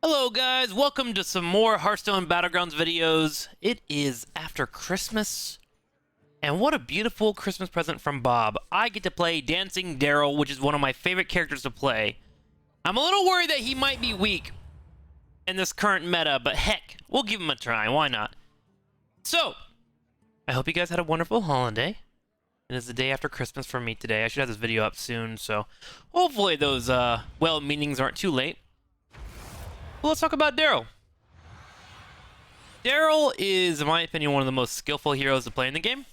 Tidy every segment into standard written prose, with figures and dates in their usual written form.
Hello guys, welcome to some more Hearthstone Battlegrounds videos. It is after Christmas, and what a beautiful Christmas present from Bob. I get to play Dancin Daryl, which is one of my favorite characters to play. I'm a little worried that he might be weak in this current meta, but heck, we'll give him a try, why not? So, I hope you guys had a wonderful holiday. It is the day after Christmas for me today. I should have this video up soon, so hopefully those well-meanings aren't too late. Well, let's talk about Daryl. Daryl is, in my opinion, one of the most skillful heroes to play in the game.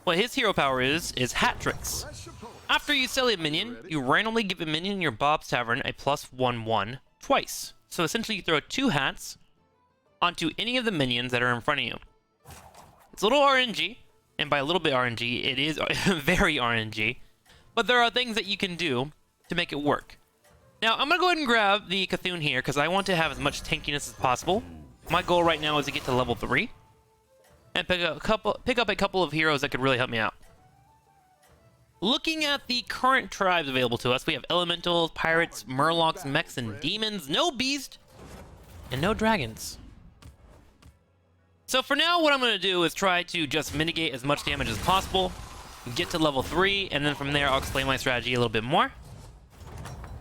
What his hero power is hat tricks. After you sell a minion, you randomly give a minion in your Bob's Tavern a +1/1 twice. So essentially you throw 2 hats onto any of the minions that are in front of you. It's a little RNG, and by a little bit RNG, it is very RNG. But there are things that you can do to make it work. Now, I'm going to go ahead and grab the Cthulhu here, because I want to have as much tankiness as possible. My goal right now is to get to level 3, and pick up a couple of heroes that could really help me out. Looking at the current tribes available to us, we have Elementals, Pirates, Murlocs, Mechs, and Demons, no Beast, and no Dragons. So for now, what I'm going to do is try to just mitigate as much damage as possible, get to level 3, and then from there I'll explain my strategy a little bit more.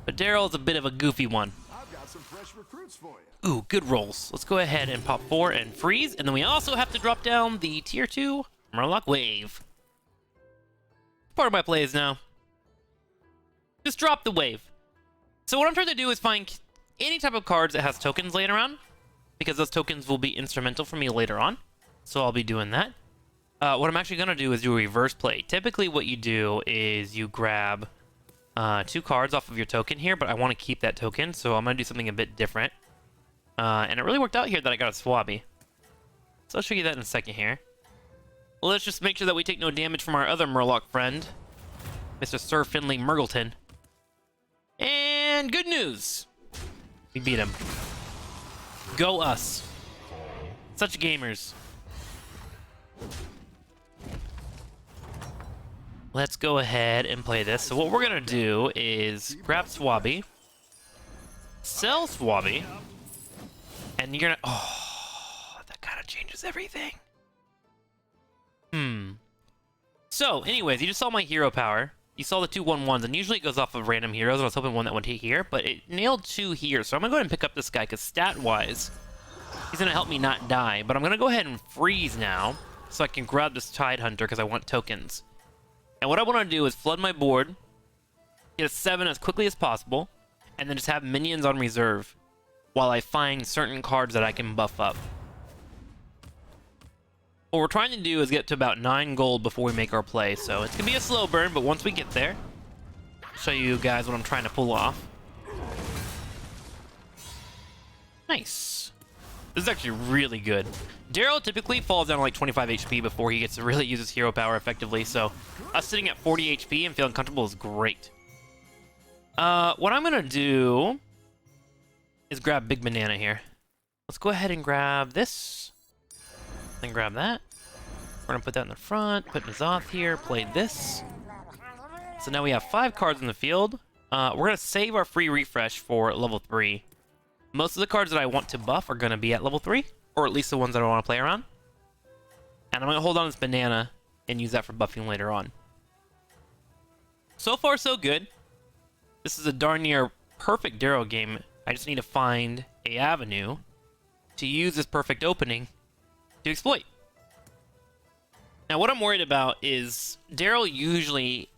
But Daryl's a bit of a goofy one. I've got some fresh recruits for you. Ooh, good rolls. Let's go ahead and pop 4 and freeze, and then we also have to drop down the tier 2 Murloc Wave. Part of my plays now. Just drop the wave. So what I'm trying to do is find any type of cards that has tokens laying around, because those tokens will be instrumental for me later on. So I'll be doing that. What I'm actually going to do is do a reverse play. Typically what you do is you grab 2 cards off of your token here, but I want to keep that token, so I'm going to do something a bit different. And it really worked out here that I got a Swabby. So I'll show you that in a second here. Well, let's just make sure that we take no damage from our other Murloc friend, Mr. Sir Finley Murgleton. And good news! We beat him. Go us. Such gamers. Let's go ahead and play this. So what we're going to do is grab Swabby, sell Swabby, and you're going to... Oh, that kind of changes everything. So, anyways, you just saw my hero power. You saw the 2 1/1s, and usually it goes off of random heroes. I was hoping one that would hit here, but it nailed 2 here. So I'm going to go ahead and pick up this guy, because stat-wise, he's going to help me not die. But I'm going to go ahead and freeze now, so I can grab this Tide Hunter, because I want tokens. And what I want to do is flood my board, get a 7 as quickly as possible, and then just have minions on reserve while I find certain cards that I can buff up. What we're trying to do is get to about 9 gold before we make our play, so it's going to be a slow burn, but once we get there, I'll show you guys what I'm trying to pull off. Nice. This is actually really good. Daryl typically falls down to like 25 HP before he gets to really use his hero power effectively, so us sitting at 40 HP and feeling comfortable is great. What I'm going to do is grab Big Banana here. Let's go ahead and grab this, then grab that. We're going to put that in the front, put Nazoth here, play this. So now we have 5 cards in the field. We're going to save our free refresh for level 3. Most of the cards that I want to buff are going to be at level 3, or at least the ones that I want to play around. And I'm going to hold on to this banana and use that for buffing later on. So far, so good. This is a darn near perfect Daryl game. I just need to find an avenue to use this perfect opening to exploit. Now, what I'm worried about is Daryl usually,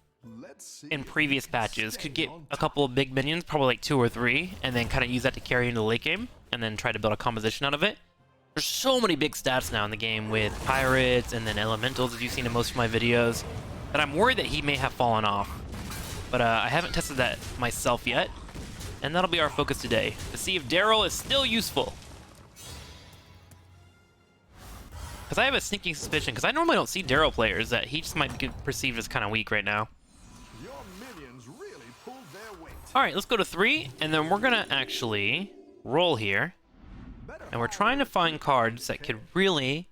in previous patches, could get a couple of big minions, probably like 2 or 3, and then kind of use that to carry into the late game, and then try to build a composition out of it. There's so many big stats now in the game with Pirates and then Elementals, as you've seen in most of my videos, that I'm worried that he may have fallen off. But I haven't tested that myself yet, and that'll be our focus today, to see if Daryl is still useful. Because I have a sneaking suspicion, because I normally don't see Daryl players, that he just might be perceived as kind of weak right now. Your minions really pulled their weight. Alright, let's go to 3, and then we're going to actually roll here. And we're trying to find cards that could really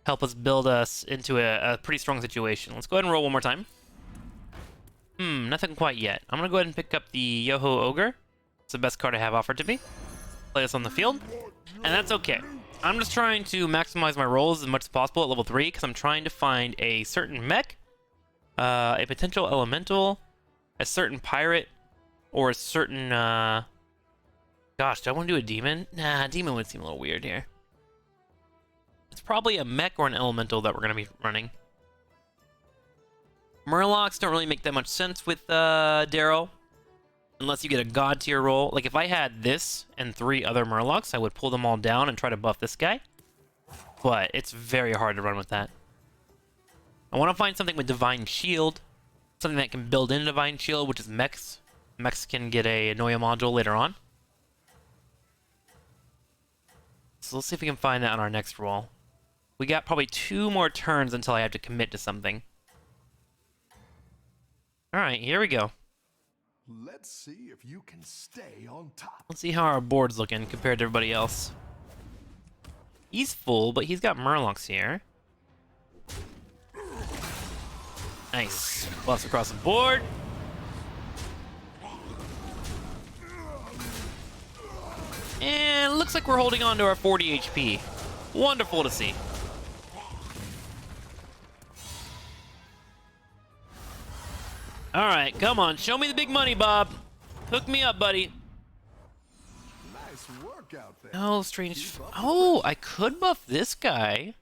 help us build us into a pretty strong situation. Let's go ahead and roll one more time. Nothing quite yet. I'm going to go ahead and pick up the Yoho Ogre. It's the best card I have offered to me. Play this on the field, and that's okay. I'm just trying to maximize my rolls as much as possible at level 3 because I'm trying to find a certain mech, a potential elemental, a certain pirate, or a certain, gosh, do I want to do a demon? Nah, a demon would seem a little weird here. It's probably a mech or an elemental that we're going to be running. Murlocs don't really make that much sense with Daryl, unless you get a god tier roll. Like, if I had this and 3 other Murlocs, I would pull them all down and try to buff this guy. But it's very hard to run with that. I want to find something with Divine Shield. Something that can build in Divine Shield, which is mechs. Mechs can get a Noya module later on. So let's see if we can find that on our next roll. We got probably 2 more turns until I have to commit to something. Alright, here we go. Let's see if you can stay on top. Let's see how our board's looking compared to everybody else. He's full, but he's got Murlocs here. Nice. Buffs across the board. And it looks like we're holding on to our 40 HP. Wonderful to see. Alright, come on. Show me the big money, Bob. Hook me up, buddy. Nice work out there. Oh, strange. Oh, I could buff this guy.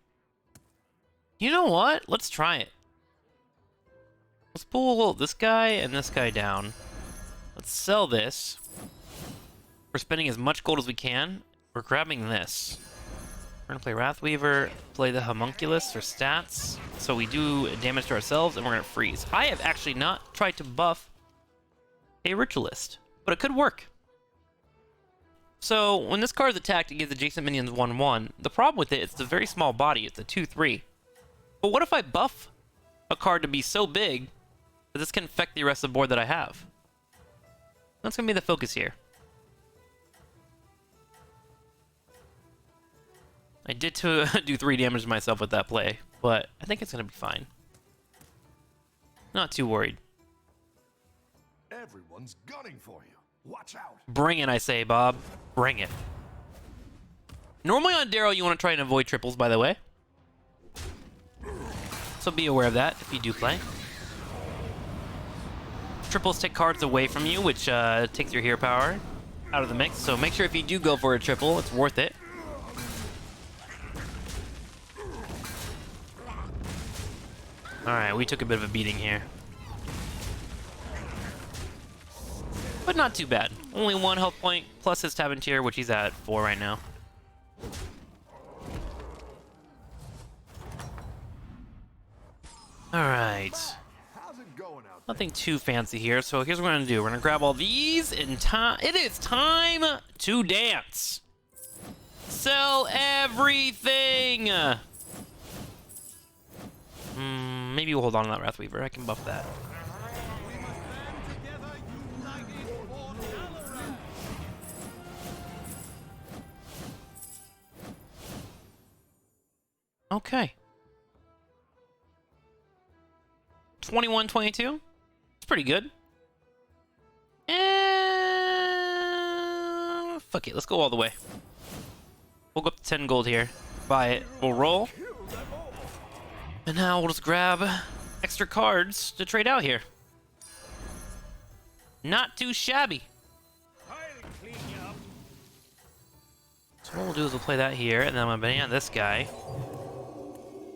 You know what? Let's try it. Let's pull this guy and this guy down. Let's sell this. We're spending as much gold as we can. We're grabbing this. We're gonna play Wrathweaver, play the Homunculus for stats, so we do damage to ourselves, and we're gonna freeze. I have actually not tried to buff a Ritualist, but it could work. So when this card is attacked, it gives adjacent minions 1/1. The problem with it, it's a very small body. It's a 2/3. But what if I buff a card to be so big that this can affect the rest of the board that I have? That's gonna be the focus here. I did do 3 damage to myself with that play, but I think it's going to be fine. Not too worried. Everyone's gunning for you. Watch out. Bring it, I say, Bob. Bring it. Normally on Daryl, you want to try and avoid triples, by the way. So be aware of that if you do play. Triples take cards away from you, which takes your hero power out of the mix. So make sure if you do go for a triple, it's worth it. Alright, we took a bit of a beating here. But not too bad. Only 1 health point, plus his Taventir, which he's at 4 right now. Alright. How's it going out there? Nothing too fancy here, so here's what we're gonna do. We're gonna grab all these, and it is time to dance! Sell everything! Maybe we'll hold on to that Wrathweaver. I can buff that. Okay. 21-22. It's pretty good. And fuck it. Let's go all the way. We'll go up to 10 gold here. Buy it. We'll roll. And now we'll just grab extra cards to trade out here. Not too shabby. So what we'll do is we'll play that here, and then I'm gonna ban this guy.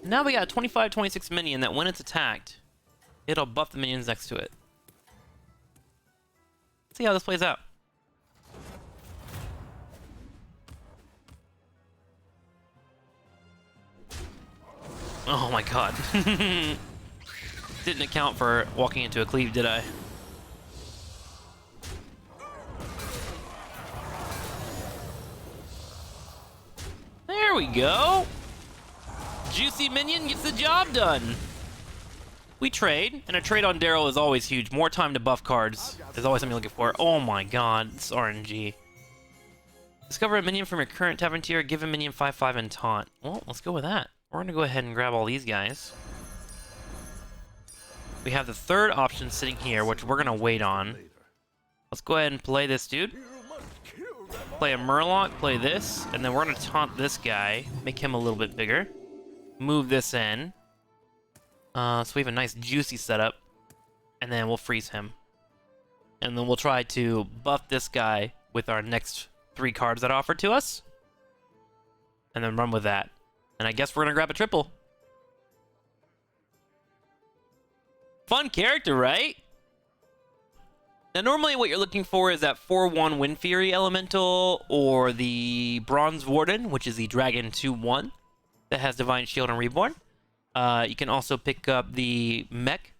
Now we got a 25-26 minion that when it's attacked, it'll buff the minions next to it. Let's see how this plays out. Oh my god. Didn't account for walking into a cleave, did I? There we go. Juicy minion gets the job done. We trade, and a trade on Daryl is always huge. More time to buff cards. There's always something you're looking for. Oh my god, it's RNG. Discover a minion from your current Taventir, give a minion 5/5 and taunt. Well, let's go with that. We're gonna go ahead and grab all these guys. We have the third option sitting here, which we're gonna wait on. Let's go ahead and play this dude. Play a Murloc, play this, and then we're gonna taunt this guy, make him a little bit bigger. Move this in. So we have a nice juicy setup. And then we'll freeze him. And then we'll try to buff this guy with our next 3 cards that are offered to us. And then run with that. And I guess we're gonna grab a triple. Fun character, right? Now normally what you're looking for is that 4/1 Wind Fury Elemental or the Bronze Warden, which is the Dragon 2/1 that has Divine Shield and Reborn. You can also pick up the mech,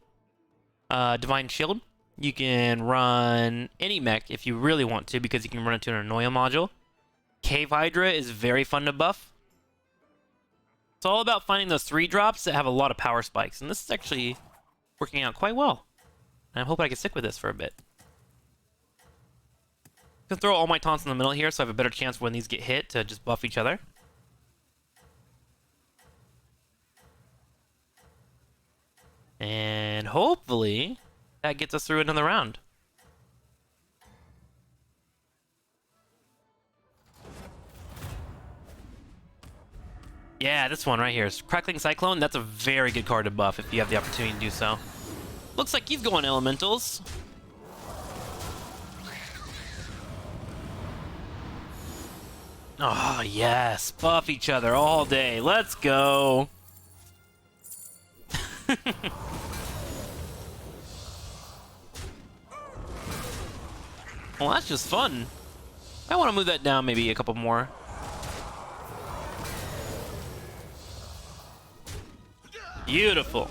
Divine Shield. You can run any mech if you really want to, because you can run it to an Annoya module. Cave Hydra is very fun to buff. It's all about finding those 3 drops that have a lot of power spikes, and this is actually working out quite well. And I'm hoping I can stick with this for a bit. I'm gonna throw all my taunts in the middle here so I have a better chance when these get hit to just buff each other. And hopefully that gets us through another round. Yeah, this one right here is Crackling Cyclone. That's a very good card to buff if you have the opportunity to do so. Looks like he's going elementals. Oh, yes. Buff each other all day. Let's go. Well, that's just fun. I want to move that down maybe a couple more. Beautiful.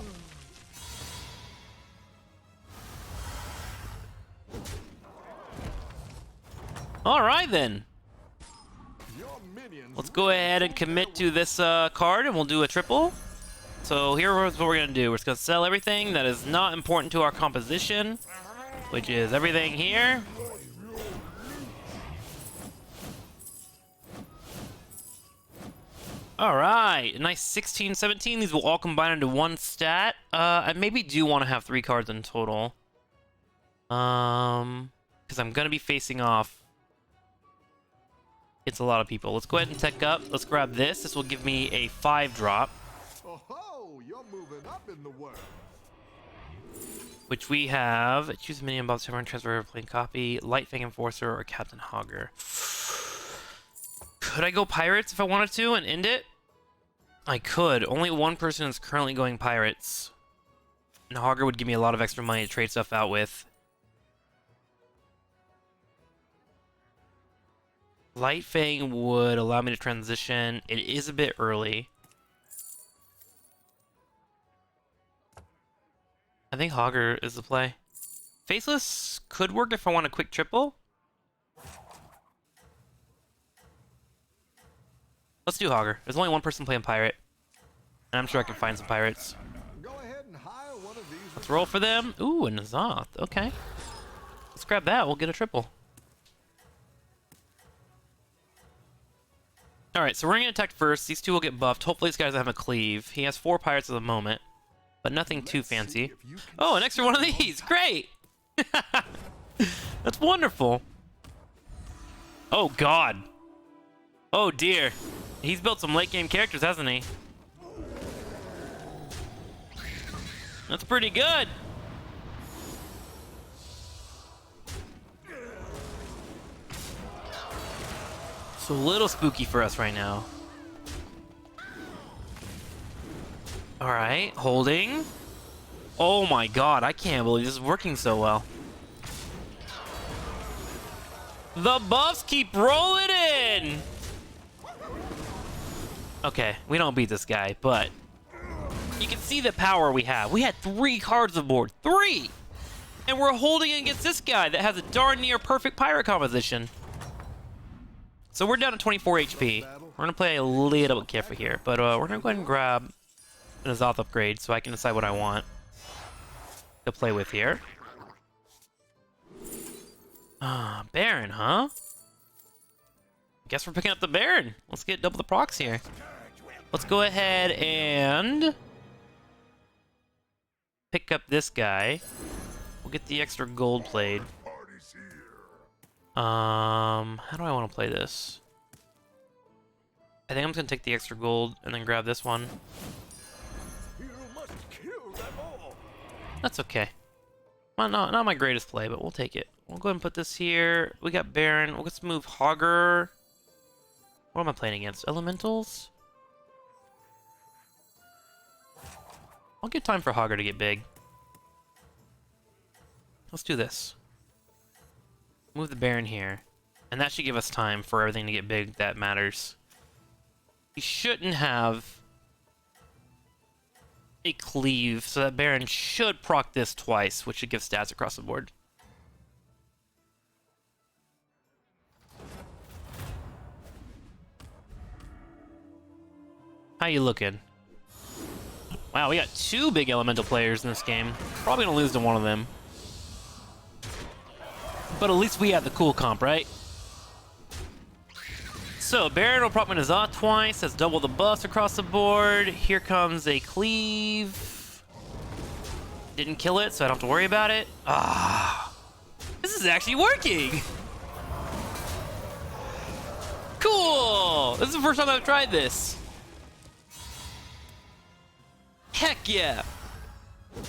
All right, then. Let's go ahead and commit to this card, and we'll do a triple. So here's what we're going to do. We're just going to sell everything that is not important to our composition, which is everything here. Alright, a nice 16, 17. These will all combine into one stat. I maybe do want to have 3 cards in total. Because I'm going to be facing off. It's a lot of people. Let's go ahead and tech up. Let's grab this. This will give me a 5-drop. Oh, you're moving up in the world. Which we have. Choose a minion box, everyone transfer, plain copy, Lightfang Enforcer, or Captain Hogger. Could I go Pirates if I wanted to and end it? I could. Only one person is currently going Pirates. And Hogger would give me a lot of extra money to trade stuff out with. Lightfang would allow me to transition. It is a bit early. I think Hogger is the play. Faceless could work if I want a quick triple. Let's do Hogger. There's only one person playing Pirate. And I'm sure I can find some Pirates. Go ahead and hire one of these. Let's roll for them. Ooh, a Nazoth. Okay. Let's grab that. We'll get a triple. Alright, so we're going to attack first. These 2 will get buffed. Hopefully this guy doesn't have a cleave. He has 4 Pirates at the moment. But nothing too fancy. Oh, an extra one of these. Great! That's wonderful. Oh, God. Oh, dear. He's built some late game characters, hasn't he? That's pretty good. It's a little spooky for us right now. Alright, holding. Oh my god, I can't believe this is working so well. The buffs keep rolling in! Okay, we don't beat this guy, but you can see the power we have. We had 3 cards aboard. 3! And we're holding against this guy that has a darn near perfect pirate composition. So we're down to 24 HP. We're going to play a little bit careful here, but we're going to go ahead and grab an Azoth upgrade so I can decide what I want to play with here. Baron, huh? Guess we're picking up the Baron. Let's get double the procs here. Let's go ahead and pick up this guy. We'll get the extra gold plate. How do I want want to play this? I think I'm just going to take the extra gold and then grab this one. You must kill them all. That's okay. Well, not my greatest play, but we'll take it. We'll go ahead and put this here. We got Baron. We'll just move Hogger. What am I playing against? Elementals? I'll give time for Hogger to get big. Let's do this. Move the Baron here. And that should give us time for everything to get big that matters. He shouldn't have a cleave, so that Baron should proc this twice, which should give stats across the board. How you looking? Wow, we got 2 big elemental players in this game. Probably gonna lose to one of them. But at least we have the cool comp, right? So, Baron will proc Nazah twice. That's double the buffs across the board. Here comes a cleave. Didn't kill it, so I don't have to worry about it. Ah, this is actually working. Cool. This is the first time I've tried this. Heck yeah.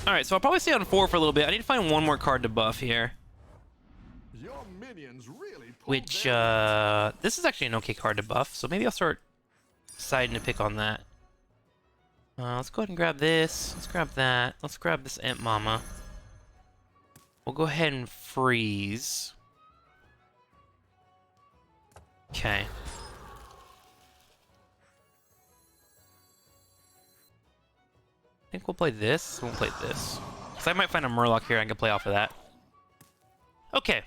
All right, so I'll probably stay on 4 for a little bit. I need to find one more card to buff here. Your minions really pulled Which, their this is actually an okay card to buff, so maybe I'll start deciding to pick on that. Let's go ahead and grab this. Let's grab that. Let's grab this Ant Mama. We'll go ahead and freeze. Okay. I think we'll play this. We'll play this. Because I might find a Murloc here I can play off of that. Okay.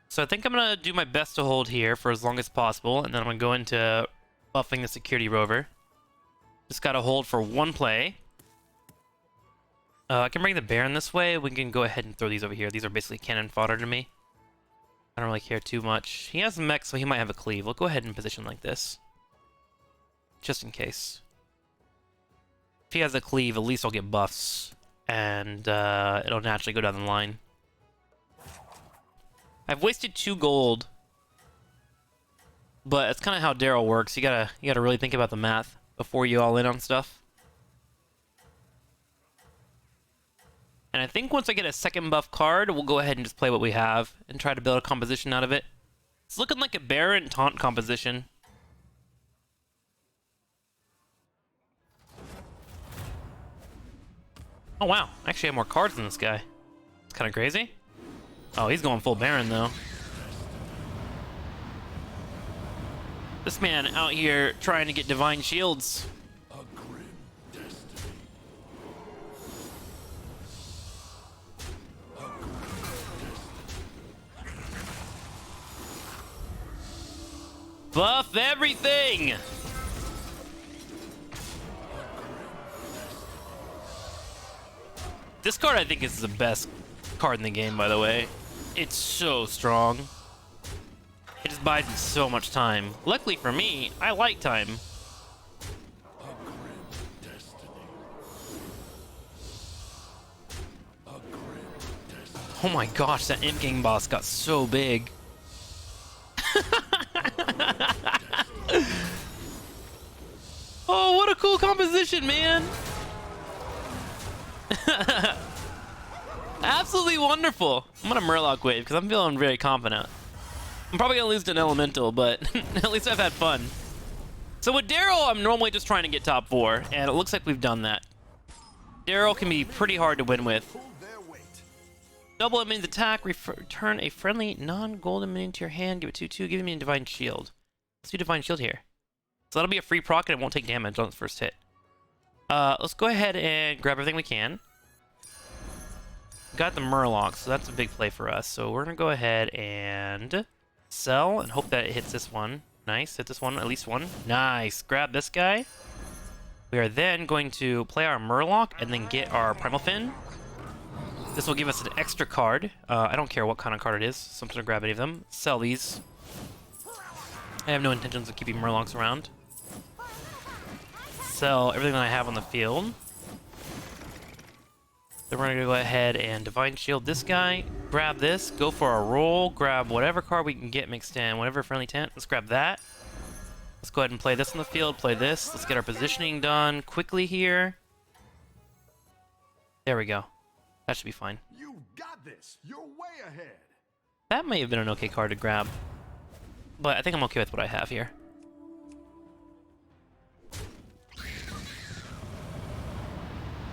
So I think I'm going to do my best to hold here for as long as possible, and then I'm going to go into buffing the Security Rover. Just got to hold for 1 play. I can bring the Baron this way. We can go ahead and throw these over here. These are basically cannon fodder to me. I don't really care too much. He has a mech, so he might have a cleave. We'll go ahead and position like this. Just in case. If he has a cleave, at least I'll get buffs. And it'll naturally go down the line. I've wasted 2 gold. But that's kind of how Daryl works. You gotta really think about the math before you all in on stuff. And I think once I get a second buff card, we'll go ahead and just play what we have and try to build a composition out of it. It's looking like a Baron taunt composition. Oh wow, I actually have more cards than this guy. It's kind of crazy. Oh, he's going full Baron though. This man out here trying to get divine shields. a grim destiny. Buff everything! This card I think is the best card in the game, by the way. It's so strong. It just buys me so much time. Luckily for me, I like time. A grim destiny. A grim destiny. Oh my gosh, that Imp Gang boss got so big. Oh, what a cool composition, man! Absolutely wonderful. I'm gonna Murloc wave because I'm feeling very confident. I'm probably gonna lose to an Elemental, but at least I've had fun. So with Daryl, I'm normally just trying to get top 4, and it looks like we've done that. Daryl can be pretty hard to win with. Pulled their weight. Double a minion's attack, return a friendly non-golden minion to your hand, give it 2/2, give me a Divine Shield. Let's do Divine Shield here. So that'll be a free proc and it won't take damage on its first hit. Let's go ahead and grab everything we can. Got the Murloc, so that's a big play for us. So we're gonna go ahead and sell and hope that it hits this one. Nice, hit this one, at least one. Nice, grab this guy. We are then going to play our Murloc and then get our Primal Fin. This will give us an extra card. I don't care what kind of card it is, so I'm just gonna grab any of them. Sell these. I have no intentions of keeping Murlocs around. Sell everything that I have on the field. Then we're gonna go ahead and Divine Shield this guy, grab this, go for a roll, grab whatever card we can get mixed in, whatever friendly tent. Let's grab that. Let's go ahead and play this on the field, play this. Let's get our positioning done quickly here. There we go. That should be fine. You got this. You're way ahead. That may have been an okay card to grab, but I think I'm okay with what I have here.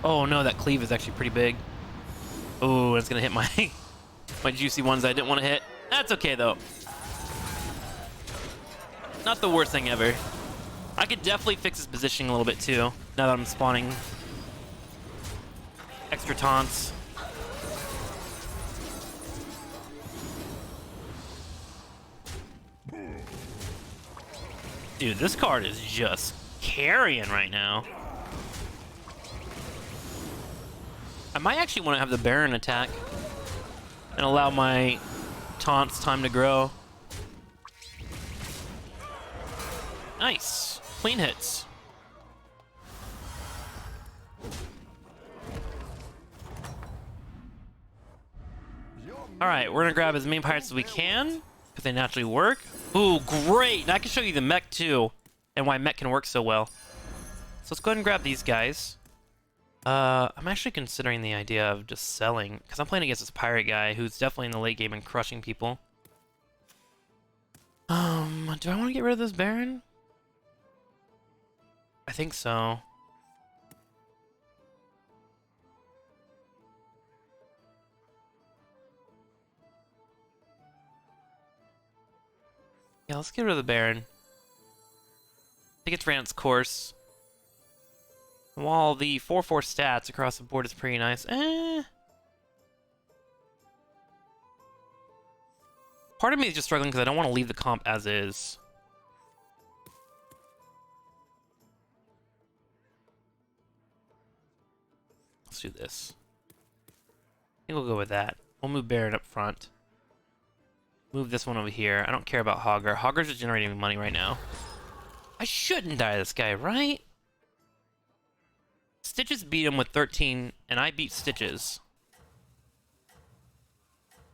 Oh no, that cleave is actually pretty big. Oh, it's gonna hit my my juicy ones I didn't want to hit. That's okay though. Not the worst thing ever. I could definitely fix his positioning a little bit too, now that I'm spawning extra taunts. Dude, this card is just carrying right now. I might actually want to have the Baron attack and allow my taunts time to grow. Nice. Clean hits. Alright, we're gonna grab as many pirates as we can, because they naturally work. Ooh, great! Now I can show you the mech too, and why mech can work so well. So let's go ahead and grab these guys. I'm actually considering the idea of just selling, because I'm playing against this pirate guy who's definitely in the late game and crushing people. Do I want to get rid of this Baron? I think so. Yeah, let's get rid of the Baron. I think it's ran its course. While the 4/4 stats across the board is pretty nice. Part of me is just struggling because I don't want to leave the comp as is. Let's do this. I think we'll go with that. We'll move Baron up front. Move this one over here. I don't care about Hogger. Hogger's just generating money right now. I shouldn't die this guy, right? Stitches beat him with 13, and I beat Stitches.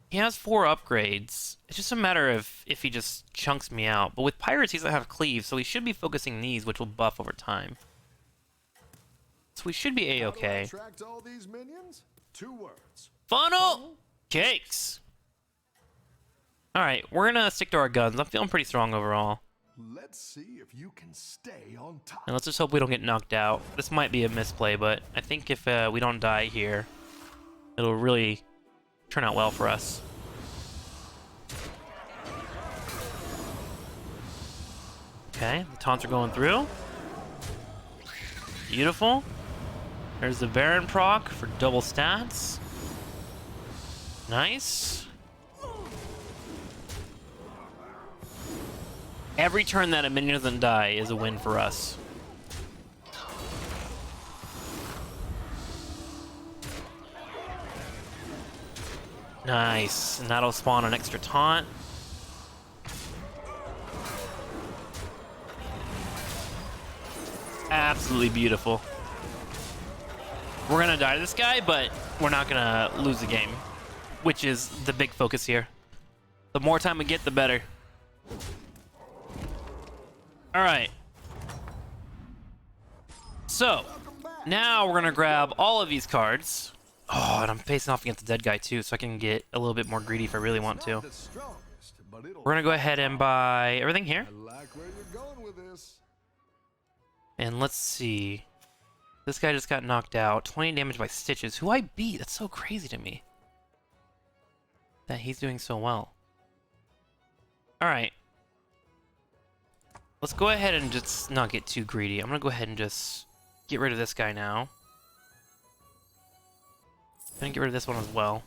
He has 4 upgrades. It's just a matter of if he just chunks me out. But with Pirates, he doesn't have Cleave, so he should be focusing these, which will buff over time. So we should be A-okay. Attract all these minions? 2 words. Funnel cakes! Alright, we're gonna stick to our guns. I'm feeling pretty strong overall. Let's see if you can stay on top. And let's just hope we don't get knocked out. This might be a misplay, but I think if we don't die here, it'll really turn out well for us. Okay, the taunts are going through. Beautiful. There's the Baron proc for double stats. Nice. Every turn that a minion doesn't die is a win for us. Nice. And that'll spawn an extra taunt. Absolutely beautiful. We're gonna die to this guy, but we're not gonna lose the game, which is the big focus here. The more time we get, the better. Alright. So, now we're gonna grab all of these cards. Oh, and I'm facing off against the dead guy too, so I can get a little bit more greedy if I really want to. We're gonna go ahead and buy everything here. I like where you're going with this. And let's see. This guy just got knocked out. 20 damage by Stitches, who I beat. That's so crazy to me that he's doing so well. Alright. Let's go ahead and just not get too greedy. I'm gonna go ahead and just get rid of this guy now. I'm gonna get rid of this one as well.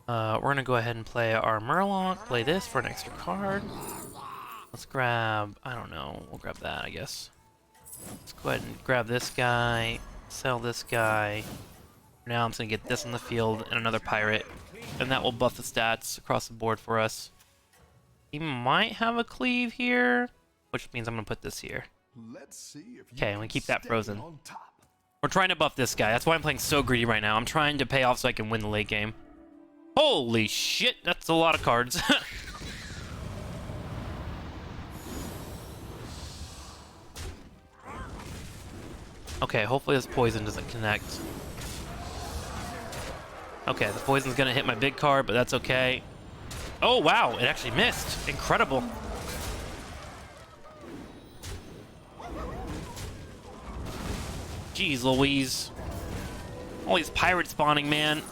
We're gonna go ahead and play our Murloc, play this for an extra card. Let's grab, I don't know, we'll grab that, I guess. Let's go ahead and grab this guy, sell this guy. For now I'm just gonna get this on the field and another pirate, and that will buff the stats across the board for us. He might have a cleave here, which means I'm gonna put this here. Let's see if you Okay, I'm gonna keep that frozen. on top. We're trying to buff this guy. That's why I'm playing so greedy right now. I'm trying to pay off so I can win the late game. Holy shit, that's a lot of cards. Okay, hopefully this poison doesn't connect. Okay, the poison's gonna hit my big card, but that's okay. Oh, wow, it actually missed. Incredible. Jeez Louise. All these pirates spawning, man.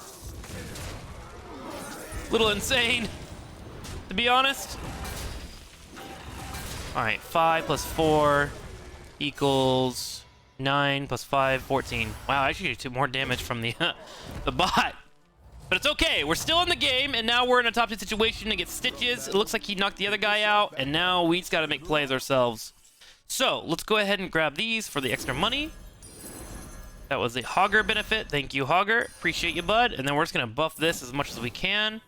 Little insane, to be honest. Alright, 5 plus 4 equals 9 plus 5, 14. Wow, I actually took more damage from the the bot. But it's okay, we're still in the game, and now we're in a top 2 situation to get stitches. It looks like he knocked the other guy out, and now we just gotta make plays ourselves. So, let's go ahead and grab these for the extra money. That was a Hogger benefit. Thank you, Hogger. Appreciate you, bud. And then we're just gonna buff this as much as we can.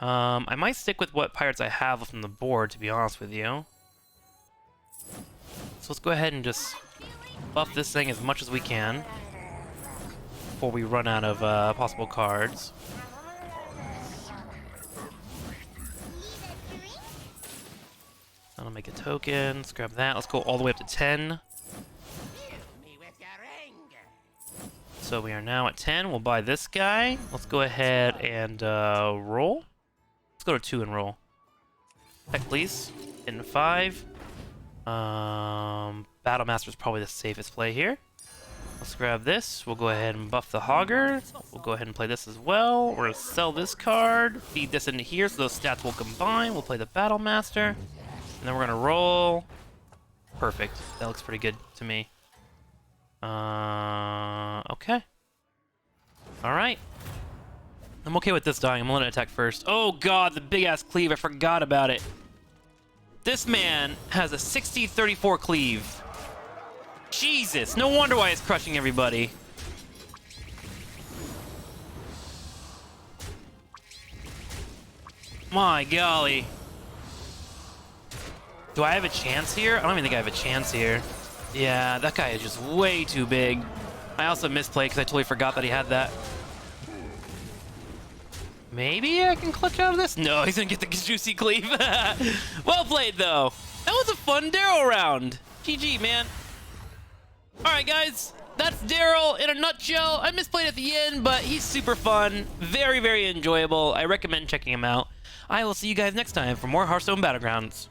I might stick with what pirates I have from the board, to be honest with you. So let's go ahead and just buff this thing as much as we can before we run out of possible cards. I'll make a token. Let's grab that. Let's go all the way up to 10. So we are now at 10. We'll buy this guy. Let's go ahead and roll. Let's go to 2 and roll. Heck, please. In 5. Battle Master is probably the safest play here. Let's grab this. We'll go ahead and buff the Hogger. We'll go ahead and play this as well. We're going to sell this card. Feed this into here so those stats will combine. We'll play the Battle Master. And then we're going to roll. Perfect. That looks pretty good to me. Okay. Alright. I'm okay with this dying. I'm gonna let it attack first. Oh god, the big-ass cleave. I forgot about it. This man has a 60-34 cleave. Jesus, no wonder why it's crushing everybody. My golly. Do I have a chance here? I don't even think I have a chance here. Yeah, that guy is just way too big. I also misplayed because I totally forgot that he had that. Maybe I can clutch out of this? No, he's gonna get the juicy cleave. Well played, though. That was a fun Daryl round. GG, man. Alright, guys. That's Daryl in a nutshell. I misplayed at the end, but he's super fun. Very, very enjoyable. I recommend checking him out. I will see you guys next time for more Hearthstone Battlegrounds.